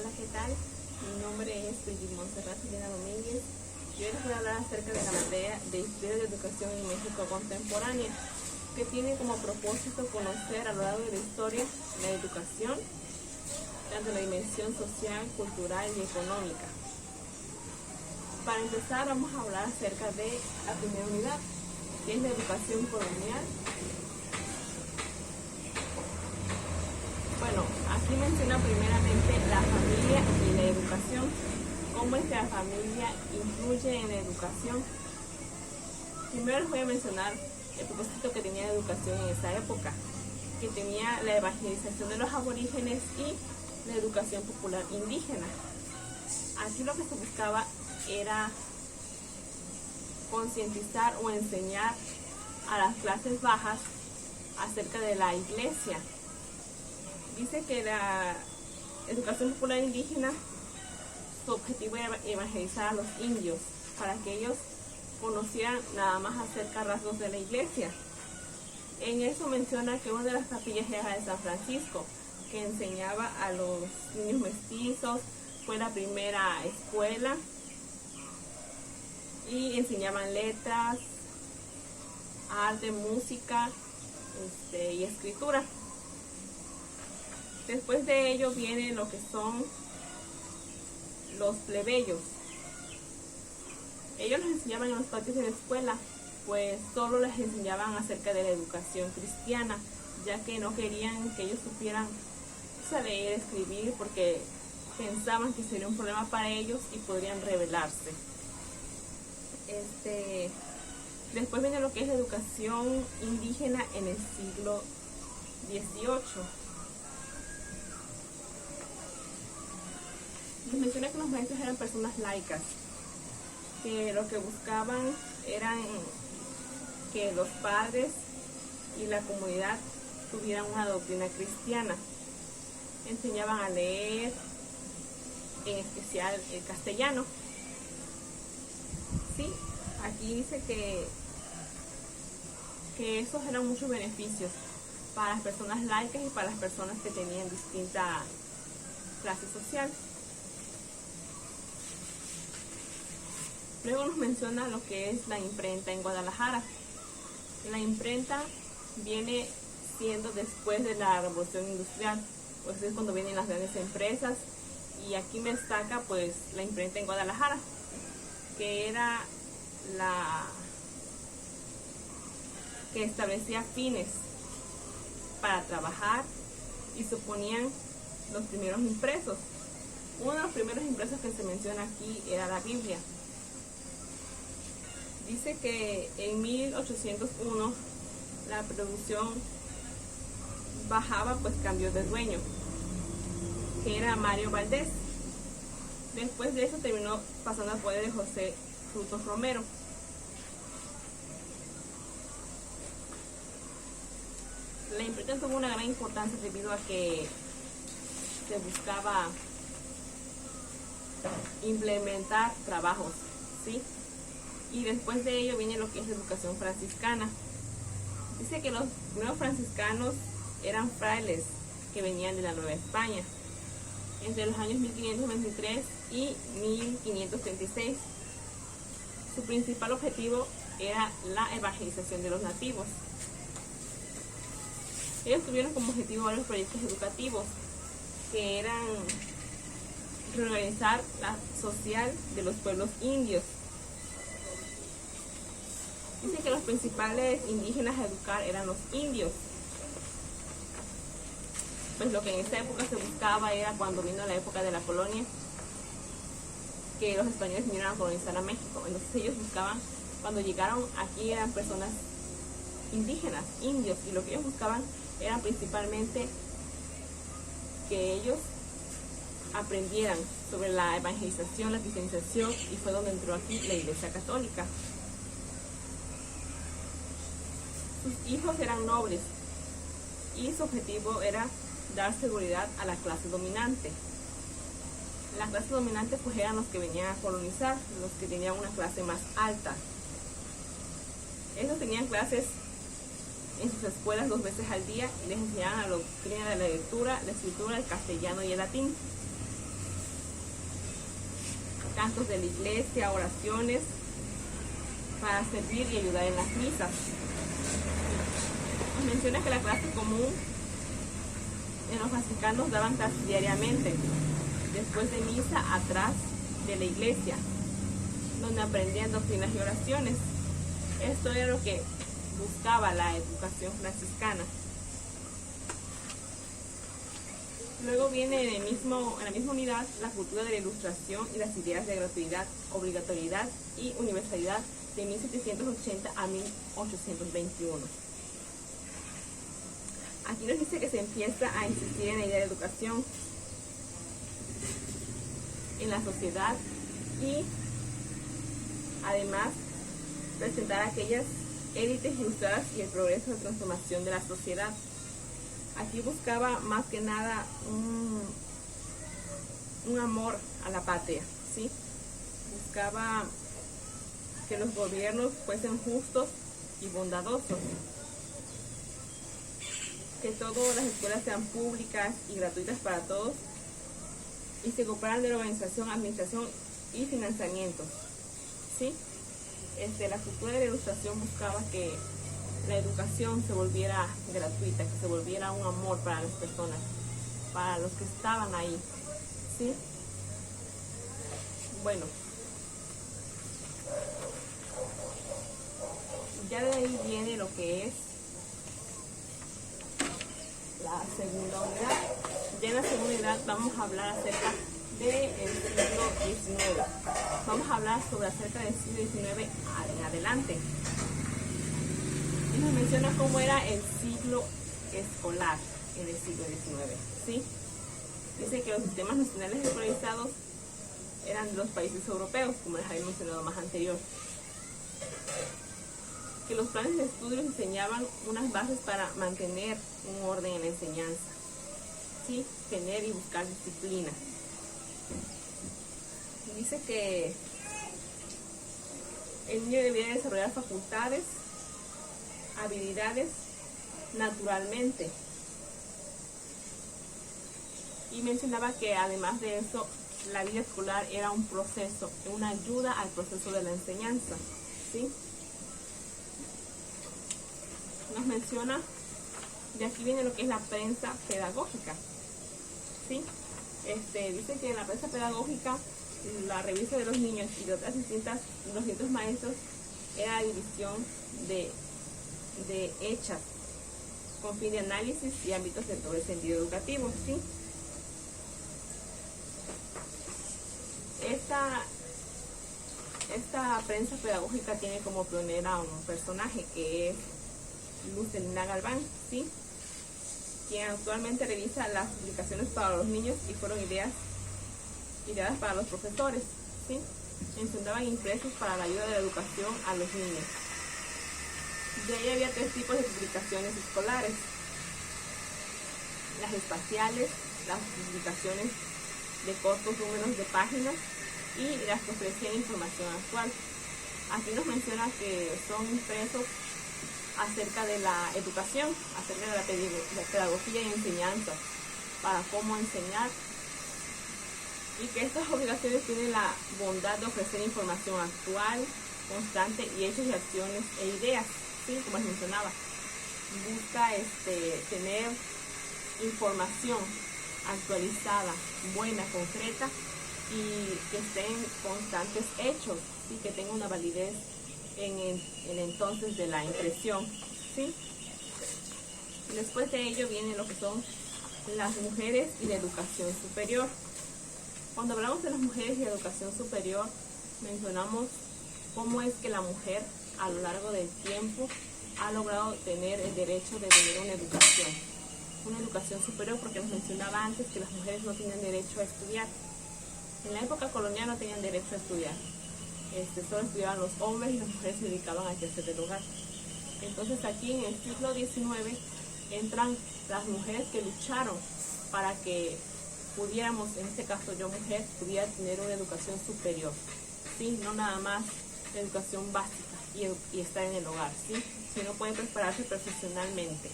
Hola, ¿qué tal? Mi nombre es Brigitte Montserrat Juliana Domínguez y hoy les voy a hablar acerca de la materia de Historia de Educación en México Contemporánea, que tiene como propósito conocer a lo largo de la historia la educación, tanto la dimensión social, cultural y económica. Para empezar, vamos a hablar acerca de la primera unidad, que es la educación colonial. Bueno, aquí menciona primeramente la familia y la educación. ¿Cómo es que la familia influye en la educación? Primero les voy a mencionar el propósito que tenía la educación en esa época, que tenía la evangelización de los aborígenes y la educación popular indígena. Aquí lo que se buscaba era concientizar o enseñar a las clases bajas acerca de la iglesia. Dice que la educación popular indígena, su objetivo era evangelizar a los indios para que ellos conocieran nada más acerca de rasgos de la iglesia. En eso menciona que una de las capillas era la de San Francisco, que enseñaba a los niños mestizos, fue la primera escuela y enseñaban letras, arte, música y escritura. Después de ello viene lo que son los plebeyos. Ellos les enseñaban en los patios de la escuela, pues solo les enseñaban acerca de la educación cristiana, ya que no querían que ellos supieran leer, escribir, porque pensaban que sería un problema para ellos y podrían rebelarse. Después viene lo que es la educación indígena en el siglo XVIII. Les menciona que los maestros eran personas laicas, que lo que buscaban eran que los padres y la comunidad tuvieran una doctrina cristiana. Enseñaban a leer, en especial el castellano. Sí, aquí dice que esos eran muchos beneficios para las personas laicas y para las personas que tenían distinta clase social. Luego nos menciona lo que es la imprenta en Guadalajara. La imprenta viene siendo después de la Revolución Industrial, pues es cuando vienen las grandes empresas, y aquí me destaca pues la imprenta en Guadalajara, que era la que establecía fines para trabajar y se ponían los primeros impresos. Uno de los primeros impresos que se menciona aquí era la Biblia. Dice que en 1801 la producción bajaba, pues cambió de dueño, que era Mario Valdés. Después de eso terminó pasando al poder de José Frutos Romero. La imprenta tuvo una gran importancia debido a que se buscaba implementar trabajos, ¿sí? Y después de ello viene lo que es la educación franciscana. Dice que los primeros franciscanos eran frailes que venían de la Nueva España entre los años 1523 y 1536. Su principal objetivo era la evangelización de los nativos. Ellos tuvieron como objetivo varios proyectos educativos, que eran reorganizar la social de los pueblos indios. Dice que los principales indígenas a educar eran los indios. Pues lo que en esa época se buscaba era, cuando vino la época de la colonia, que los españoles vinieron a colonizar a México. Entonces ellos buscaban, cuando llegaron aquí eran personas indígenas, indios, y lo que ellos buscaban era principalmente que ellos aprendieran sobre la evangelización, la cristianización, y fue donde entró aquí la Iglesia Católica. Sus hijos eran nobles y su objetivo era dar seguridad a la clase dominante. La clase dominante pues eran los que venían a colonizar, los que tenían una clase más alta. Ellos tenían clases en sus escuelas 2 veces al día y les enseñaban la doctrina de la lectura, la escritura, el castellano y el latín. cantos de la iglesia, oraciones para servir y ayudar en las misas. Nos menciona que la clase común en los franciscanos daban clases diariamente, después de misa, atrás de la iglesia, donde aprendían doctrinas y oraciones. Esto era lo que buscaba la educación franciscana. Luego viene en la misma unidad la cultura de la ilustración y las ideas de gratuidad, obligatoriedad y universalidad de 1780 a 1821. Aquí nos dice que se empieza a insistir en la idea de educación en la sociedad y además presentar aquellas élites ilustradas y el progreso de transformación de la sociedad. Aquí buscaba más que nada un amor a la patria, ¿sí? Buscaba que los gobiernos fuesen justos y bondadosos, que todas las escuelas sean públicas y gratuitas para todos y se ocuparan de la organización, administración y financiamiento, ¿sí? La cultura de la ilustración buscaba que la educación se volviera gratuita, que se volviera un amor para las personas, para los que estaban ahí, ¿sí? Bueno, ya de ahí viene lo que es la segunda unidad. Ya en la segunda unidad vamos a hablar acerca del siglo XIX. Vamos a hablar acerca del siglo XIX en adelante. Y nos menciona cómo era el ciclo escolar en el siglo XIX, ¿sí? Dice que los sistemas nacionales escolarizados eran de los países europeos, como les había mencionado más anterior. Que los planes de estudio enseñaban unas bases para mantener un orden en la enseñanza, ¿sí? Tener y buscar disciplina. Dice que el niño debía desarrollar facultades, habilidades naturalmente. Y mencionaba que además de eso, la vida escolar era un proceso, una ayuda al proceso de la enseñanza, ¿sí? Nos menciona, de aquí viene lo que es la prensa pedagógica, ¿sí? Dice que en la prensa pedagógica, la revista de los niños y de otras los distintos maestros era la división de hechas con fin de análisis y ámbitos de todo el sentido educativo, ¿sí? Esta prensa pedagógica tiene como pionera un personaje que es Luz Delina Galván, ¿sí? Quien actualmente revisa las publicaciones para los niños y fueron ideadas para los profesores, ¿sí? Mencionaban impresos para la ayuda de la educación a los niños. De ahí había 3 tipos de publicaciones escolares: las espaciales, las publicaciones de cortos números de páginas y las que ofrecían información actual. Aquí nos menciona que son impresos acerca de la educación, acerca de la pedagogía y enseñanza, para cómo enseñar, y que estas obligaciones tienen la bondad de ofrecer información actual, constante y hechos y acciones e ideas, ¿sí? Como les mencionaba, busca tener información actualizada, buena, concreta y que estén constantes hechos, ¿sí? Que tenga una validez en el entonces de la impresión, ¿sí? Después de ello viene lo que son las mujeres y la educación superior. Cuando hablamos de las mujeres y la educación superior, mencionamos cómo es que la mujer a lo largo del tiempo ha logrado tener el derecho de tener una educación superior, porque nos mencionaba antes que las mujeres no tenían derecho a estudiar. En la época colonial no tenían derecho a estudiar. Solo estudiaban los hombres y las mujeres se dedicaban al quehacer del hogar. Entonces aquí en el siglo XIX entran las mujeres que lucharon para que pudiéramos, en este caso yo mujer, pudiera tener una educación superior, ¿sí? No nada más la educación básica y estar en el hogar, ¿sí? Sino puede prepararse profesionalmente.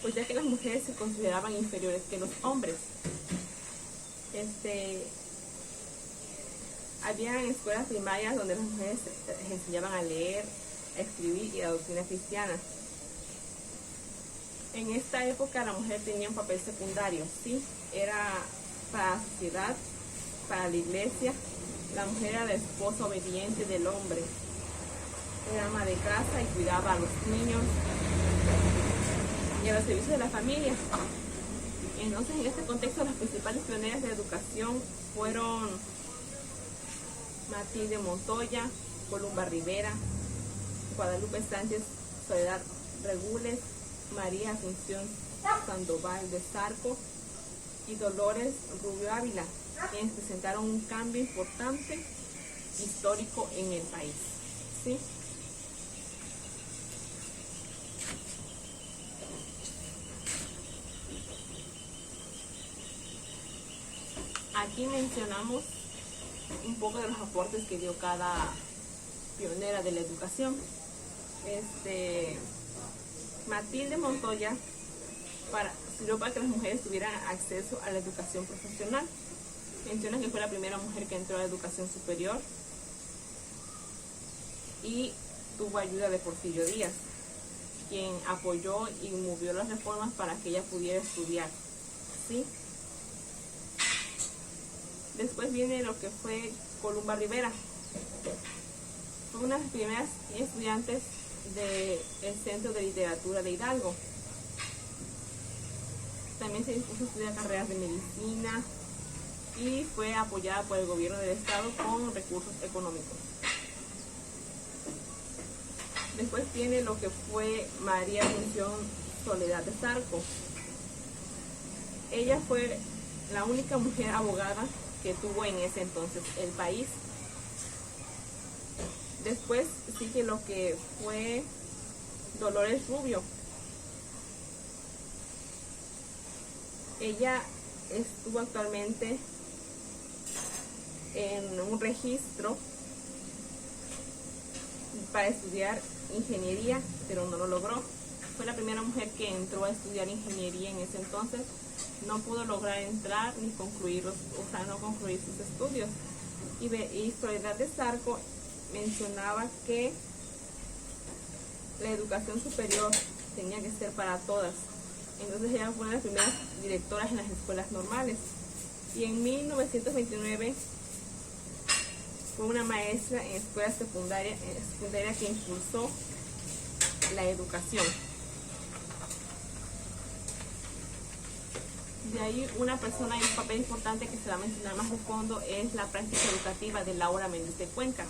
Pues ya que las mujeres se consideraban inferiores que los hombres, Había escuelas primarias donde las mujeres les enseñaban a leer, a escribir y la doctrina cristiana. En esta época la mujer tenía un papel secundario, ¿sí? Era para la sociedad, para la iglesia. La mujer era la esposa obediente del hombre. Era ama de casa y cuidaba a los niños y a los servicios de la familia. Entonces, en este contexto, las principales pioneras de la educación fueron Matilde Montoya, Columba Rivera, Guadalupe Sánchez, Soledad Regules, María Asunción Sandoval de Zarco y Dolores Rubio Ávila, quienes presentaron un cambio importante histórico en el país, ¿sí? Aquí mencionamos un poco de los aportes que dio cada pionera de la educación. Matilde Montoya sirvió para que las mujeres tuvieran acceso a la educación profesional. Menciona que fue la primera mujer que entró a la educación superior y tuvo ayuda de Porfirio Díaz, quien apoyó y movió las reformas para que ella pudiera estudiar, ¿sí? Después viene lo que fue Columba Rivera. Fue una de las primeras estudiantes del Centro de Literatura de Hidalgo. También se dispuso a estudiar carreras de medicina y fue apoyada por el gobierno del estado con recursos económicos. Después viene lo que fue María Asunción Soledad de Zarco. Ella fue la única mujer abogada que tuvo en ese entonces el país. Después sigue lo que fue Dolores Rubio. Ella estuvo actualmente en un registro para estudiar ingeniería, pero no lo logró. Fue la primera mujer que entró a estudiar ingeniería en ese entonces. No pudo lograr entrar ni concluir sus estudios. Y Soledad de Zarco mencionaba que la educación superior tenía que ser para todas. Entonces ella fue una de las primeras directoras en las escuelas normales. Y en 1929 fue una maestra en escuela secundaria que impulsó la educación. De ahí una persona y un papel importante que se va a mencionar más de fondo es la práctica educativa de Laura Méndez de Cuenca.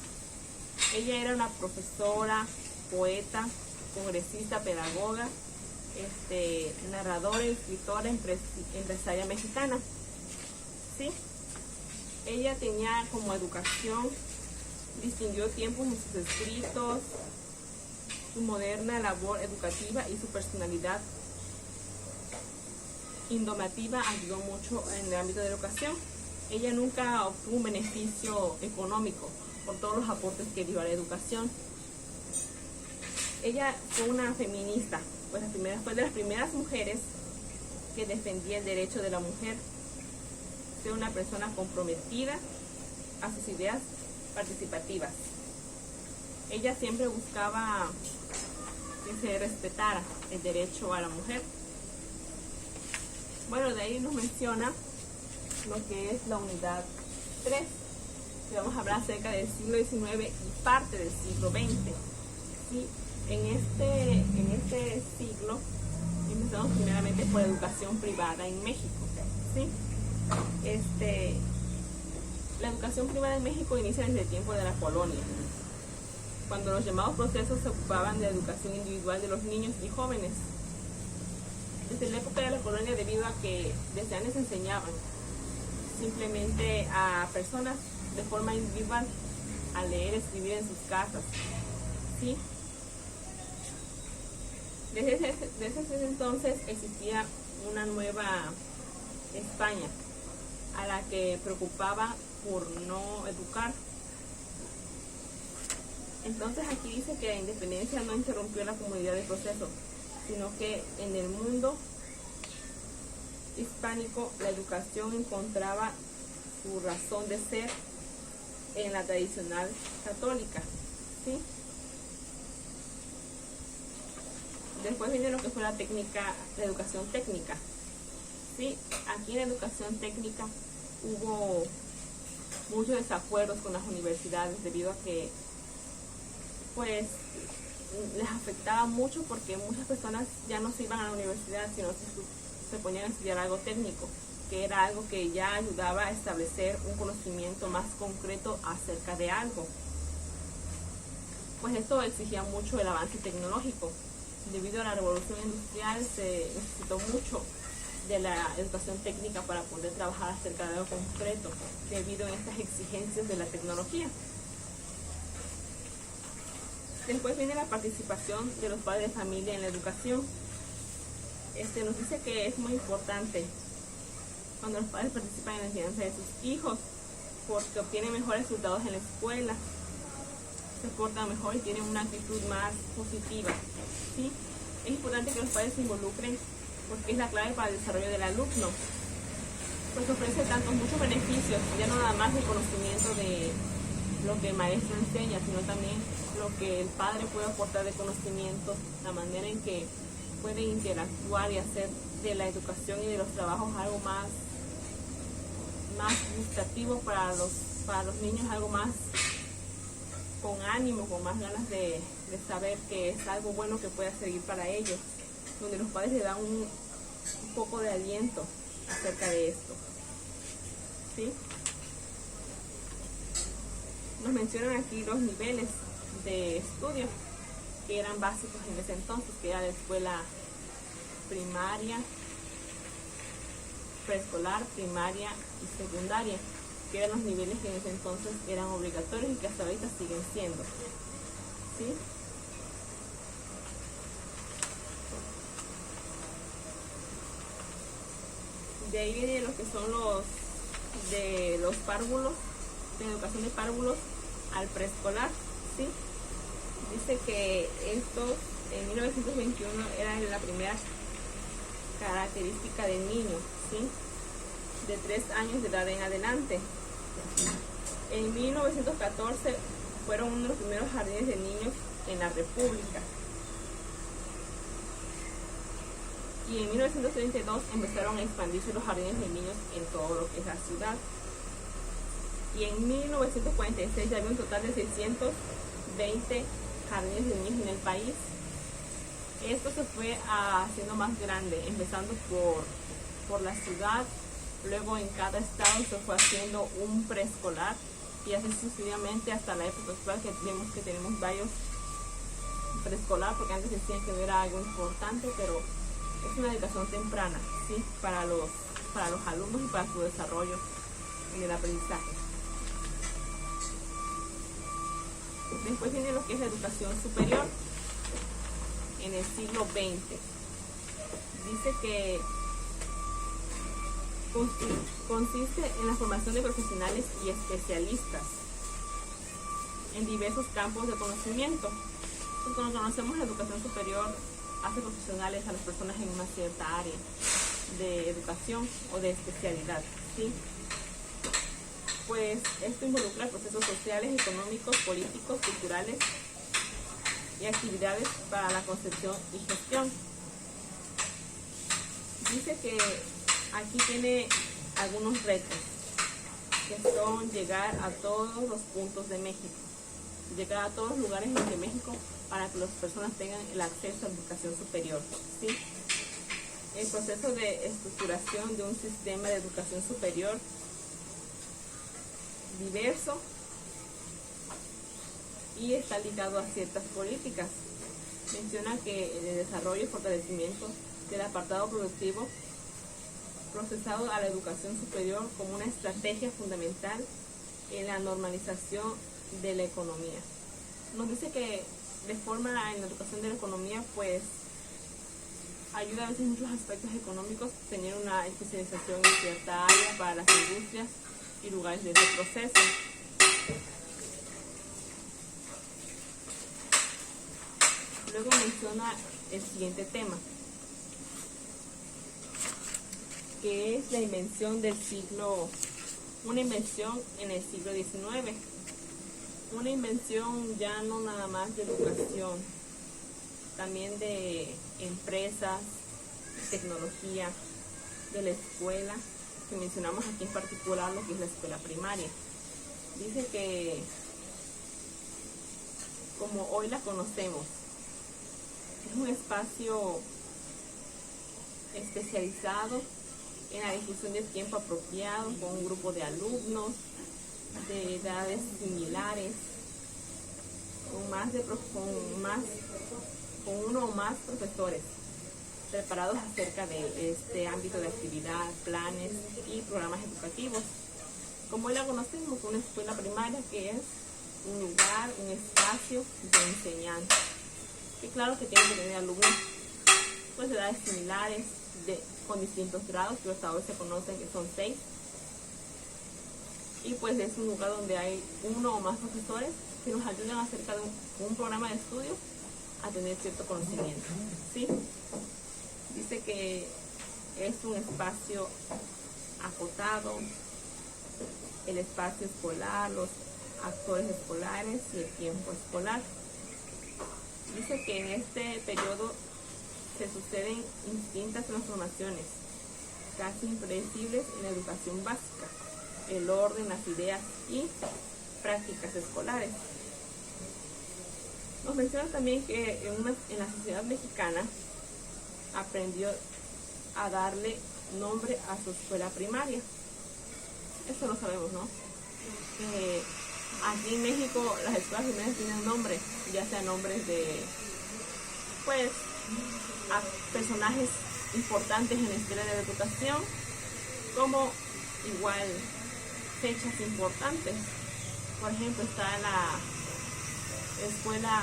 Ella era una profesora, poeta, congresista, pedagoga, narradora, escritora, empresaria mexicana. ¿Sí? Ella tenía como educación, distinguió tiempos en sus escritos, su moderna labor educativa y su personalidad indomativa ayudó mucho en el ámbito de la educación. Ella nunca obtuvo un beneficio económico por todos los aportes que dio a la educación. Ella fue una feminista, pues fue de las primeras mujeres que defendía el derecho de la mujer, ser una persona comprometida a sus ideas participativas. Ella siempre buscaba que se respetara el derecho a la mujer. Bueno, de ahí nos menciona lo que es la unidad 3. Y vamos a hablar acerca del siglo XIX y parte del siglo XX. ¿Sí? En este siglo empezamos primeramente por educación privada en México. ¿Sí? La educación privada en México inicia desde el tiempo de la colonia, cuando los llamados procesos se ocupaban de la educación individual de los niños y jóvenes. Desde la época de la colonia, debido a que desde antes enseñaban simplemente a personas de forma individual a leer y escribir en sus casas, ¿sí? Desde ese entonces existía una nueva España a la que preocupaba por no educar. Entonces aquí dice que la independencia no interrumpió la comunidad del proceso, sino que en el mundo hispánico la educación encontraba su razón de ser en la tradicional católica, ¿sí? Después viene lo que fue la educación técnica, ¿sí? Aquí en la educación técnica hubo muchos desacuerdos con las universidades debido a que pues les afectaba mucho, porque muchas personas ya no se iban a la universidad, sino se ponían a estudiar algo técnico, que era algo que ya ayudaba a establecer un conocimiento más concreto acerca de algo. Pues esto exigía mucho el avance tecnológico. Debido a la revolución industrial se necesitó mucho de la educación técnica para poder trabajar acerca de algo concreto, debido a estas exigencias de la tecnología. Después viene la participación de los padres de familia en la educación. Nos dice que es muy importante cuando los padres participan en la enseñanza de sus hijos, porque obtienen mejores resultados en la escuela, se portan mejor y tienen una actitud más positiva, ¿sí? Es importante que los padres se involucren, porque es la clave para el desarrollo del alumno, pues ofrece muchos beneficios, ya no nada más el conocimiento de lo que el maestro enseña, sino también lo que el padre puede aportar de conocimiento, la manera en que puede interactuar y hacer de la educación y de los trabajos algo más gustativo para los niños, algo más con ánimo, con más ganas de saber que es algo bueno que pueda seguir para ellos, donde los padres le dan un poco de aliento acerca de esto, ¿sí? Nos mencionan aquí los niveles de estudio que eran básicos en ese entonces, que era la escuela primaria, preescolar, primaria y secundaria, que eran los niveles que en ese entonces eran obligatorios y que hasta ahorita siguen siendo, ¿sí? De ahí vienen los que son los párvulos, de educación de párvulos al preescolar, ¿sí? Dice que estos en 1921 era la primera característica del niño, ¿sí? De 3 años de edad en adelante. En 1914 fueron uno de los primeros jardines de niños en la República. Y en 1932 empezaron a expandirse los jardines de niños en todo lo que es la ciudad. Y en 1946 ya había un total de 620 jardines de niños en el país. Esto se fue haciendo más grande, empezando por la ciudad, luego en cada estado se fue haciendo un preescolar y así sucesivamente hasta la época actual, que tenemos varios preescolar, porque antes decían que no era algo importante, pero es una educación temprana, ¿sí? para los alumnos y para su desarrollo en el aprendizaje. Después viene lo que es la educación superior en el siglo XX. Dice que consiste en la formación de profesionales y especialistas en diversos campos de conocimiento. Pues cuando conocemos la educación superior, hace profesionales a las personas en una cierta área de educación o de especialidad, ¿sí? Pues esto involucra procesos sociales, económicos, políticos, culturales y actividades para la concepción y gestión. Dice que aquí tiene algunos retos, que son llegar a todos los puntos de México, llegar a todos los lugares de México para que las personas tengan el acceso a la educación superior, ¿sí? El proceso de estructuración de un sistema de educación superior diverso y está ligado a ciertas políticas. Menciona que el desarrollo y fortalecimiento del apartado productivo procesado a la educación superior como una estrategia fundamental en la normalización de la economía. Nos dice que de forma en la educación de la economía, pues ayuda a veces en muchos aspectos económicos tener una especialización en cierta área para las industrias y lugares de ese proceso. Luego menciona el siguiente tema, que es la invención del siglo, una invención en el siglo XIX. una invención ya no nada más de educación, también de empresas, tecnología, de la escuela, que mencionamos aquí en particular lo que es la escuela primaria. Dice que como hoy la conocemos, es un espacio especializado en la difusión de tiempo apropiado con un grupo de alumnos de edades similares, con uno o más profesores preparados acerca de este ámbito de actividad, planes y programas educativos. Como hoy la conocemos, una escuela primaria que es un lugar, un espacio de enseñanza. Y claro que tiene que tener alumnos pues de edades similares, con distintos grados, que hasta hoy se conocen que son 6. Y pues es un lugar donde hay uno o más profesores que nos ayudan acerca de un programa de estudio a tener cierto conocimiento. ¿Sí? Dice que es un espacio acotado, el espacio escolar, los actores escolares y el tiempo escolar. Dice que en este periodo se suceden distintas transformaciones, casi impredecibles en la educación básica, el orden, las ideas y prácticas escolares. Nos menciona también que en la sociedad mexicana aprendió a darle nombre a su escuela primaria. Eso lo sabemos, ¿no? Aquí en México las escuelas primarias tienen nombres, ya sean nombres de, pues, a personajes importantes en la historia de la educación, como igual fechas importantes. Por ejemplo, está la escuela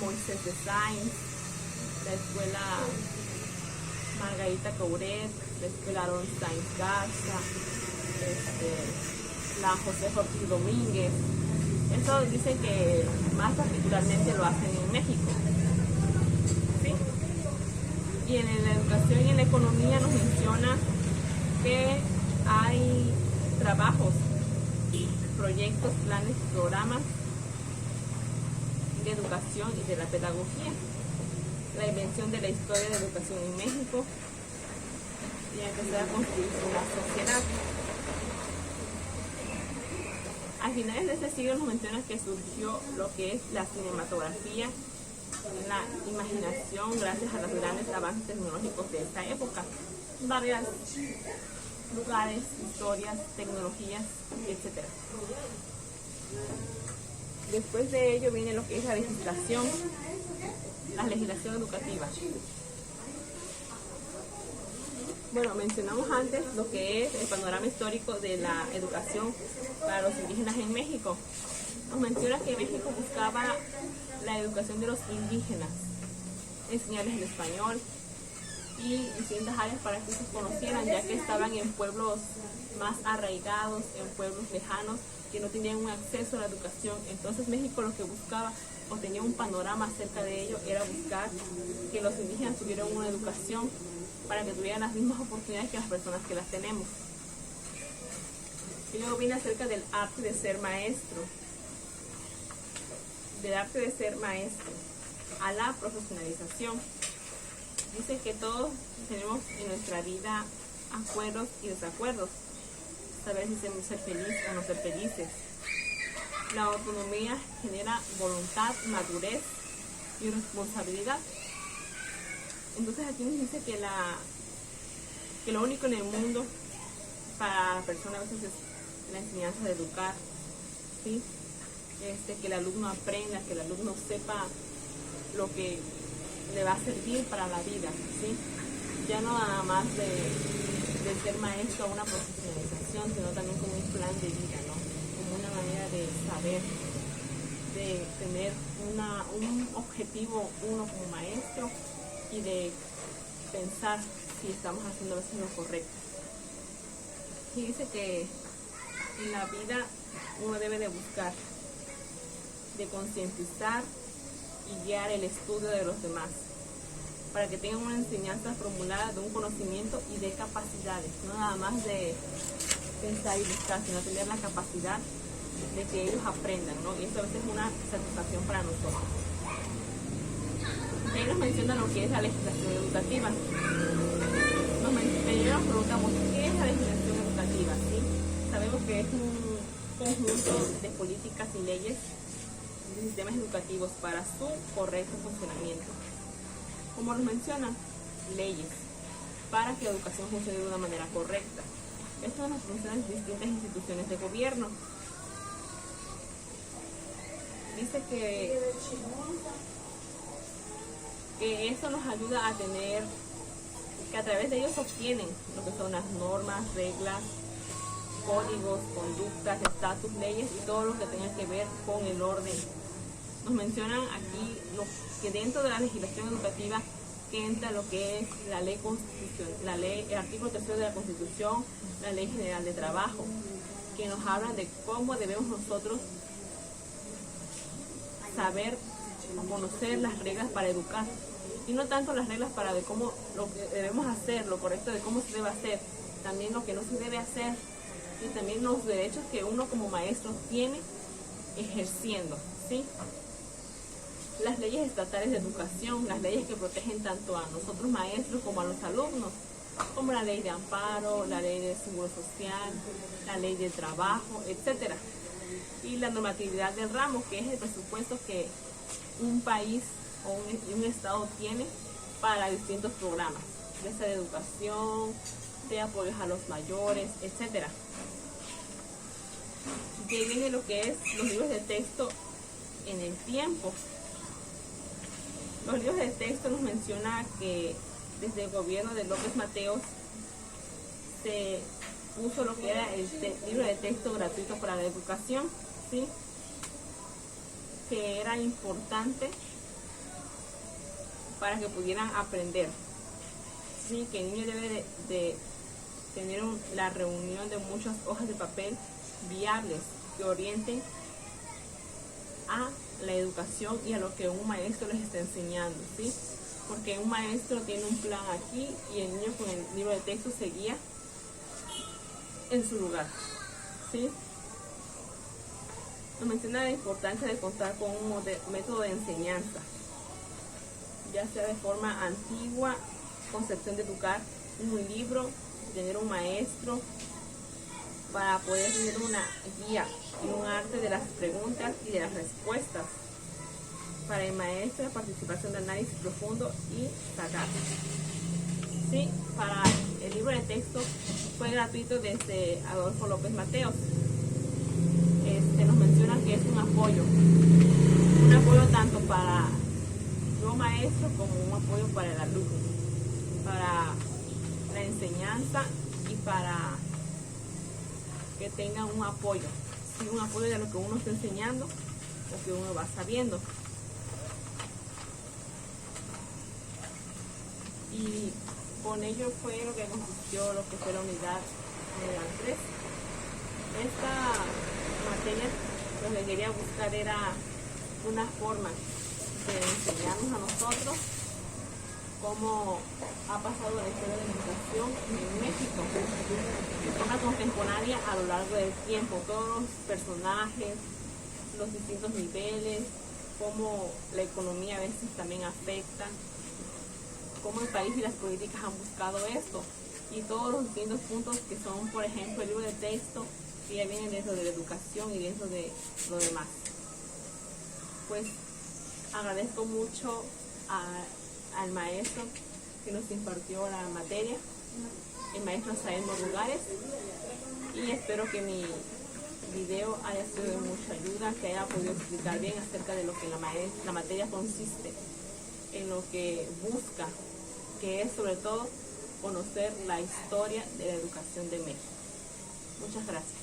Moisés de Sáenz, la escuela Margarita Couret, la escuela Aaron Sáenz Garza, la José Ortiz Domínguez. Eso dicen que más particularmente lo hacen en México. ¿Sí? Y en la educación y en la economía nos menciona que hay trabajos, proyectos, planes, programas de educación y de la pedagogía, la invención de la historia de la educación en México y empezar a construir una sociedad. A finales de este siglo nos menciona que surgió lo que es la cinematografía, la imaginación gracias a los grandes avances tecnológicos de esta época, varios lugares, historias, tecnologías, etc. Después de ello viene lo que es la legislación educativa. Bueno, mencionamos antes lo que es el panorama histórico de la educación para los indígenas en México. Nos menciona que México buscaba la educación de los indígenas, enseñarles el español y distintas áreas para que se conocieran, ya que estaban en pueblos más arraigados, en pueblos lejanos, que no tenían un acceso a la educación. Entonces México lo que buscaba, o tenía un panorama acerca de ello, era buscar que los indígenas tuvieran una educación para que tuvieran las mismas oportunidades que las personas que las tenemos. Y luego viene acerca del arte de ser maestro, a la profesionalización. Dice que todos tenemos en nuestra vida acuerdos y desacuerdos, saber si ser feliz o no ser felices. La autonomía genera voluntad, madurez y responsabilidad. Entonces aquí nos dice que lo único en el mundo para la persona a veces es la enseñanza de educar, ¿sí? Que el alumno aprenda, que el alumno sepa lo que le va a servir para la vida, ¿sí? Ya no nada más de ser maestro a una profesionalización, sino también como un plan de vida, ¿no? Como una manera de saber, de tener un objetivo uno como maestro y de pensar si estamos haciendo lo correcto. Y dice que en la vida uno debe de buscar, de concientizar y guiar el estudio de los demás, para que tengan una enseñanza formulada de un conocimiento y de capacidades, no nada más de pensar y buscar, sino tener la capacidad de que ellos aprendan, ¿no? Y eso a veces es una satisfacción para nosotros. Ellos mencionan lo que es la legislación educativa. Primero nos preguntamos, ¿qué es la legislación educativa? ¿Sí? Sabemos que es un conjunto de políticas y leyes de sistemas educativos para su correcto funcionamiento. Como nos mencionan, leyes para que la educación funcione de una manera correcta. Esto nos funciona en distintas instituciones de gobierno. Dice que eso nos ayuda a tener, que a través de ellos obtienen lo que son las normas, reglas, códigos, conductas, estatus, leyes y todo lo que tenga que ver con el orden. Nos mencionan aquí que dentro de la legislación educativa que entra lo que es la ley constitucional, el artículo 3 de la Constitución, la Ley General de Trabajo, que nos hablan de cómo debemos nosotros saber o conocer las reglas para educar. Y no tanto las reglas para de cómo lo que debemos hacer, lo correcto de cómo se debe hacer, también lo que no se debe hacer y también los derechos que uno como maestro tiene ejerciendo, ¿sí? Las leyes estatales de educación, las leyes que protegen tanto a nosotros maestros como a los alumnos, como la ley de amparo, la ley de seguro social, la ley de trabajo, etcétera. Y la normatividad del ramo, que es el presupuesto que un país o un estado tiene para distintos programas, ya sea de educación, de apoyos a los mayores, etcétera. Que viene lo que es los libros de texto en el tiempo. Los libros de texto nos menciona que desde el gobierno de López Mateos se puso lo que era el libro de texto gratuito para la educación, ¿sí? Que era importante para que pudieran aprender, ¿sí? Que el niño debe de tener la reunión de muchas hojas de papel viables que orienten a la educación y a lo que un maestro les está enseñando, ¿sí? Porque un maestro tiene un plan aquí y el niño con el libro de texto se guía en su lugar, ¿sí? Nos menciona la importancia de contar con un método de enseñanza, ya sea de forma antigua, concepción de educar, un libro, tener un maestro, para poder tener una guía y un arte de las preguntas y de las respuestas. Para el maestro, la participación de análisis profundo y sagaz. Sí, para el libro de texto fue gratuito desde Adolfo López Mateos. Nos mencionan que es un apoyo tanto para yo maestro como un apoyo para el alumno, para la enseñanza y para que tengan un apoyo, ¿sí? Un apoyo de lo que uno está enseñando o que uno va sabiendo. Y con ello fue lo que consistió lo que fue la unidad 3. Esta materia lo que quería buscar era una forma de enseñarnos a nosotros cómo ha pasado la historia de la educación en México, de forma contemporánea a lo largo del tiempo, todos los personajes, los distintos niveles, cómo la economía a veces también afecta, cómo el país y las políticas han buscado esto, y todos los distintos puntos que son, por ejemplo, el libro de texto, que ya vienen dentro de la educación y dentro de lo demás. Pues agradezco mucho al maestro que nos impartió la materia, el maestro Asael Morrugares, y espero que mi video haya sido de mucha ayuda, que haya podido explicar bien acerca de lo que la materia consiste, en lo que busca, que es sobre todo conocer la historia de la educación de México. Muchas gracias.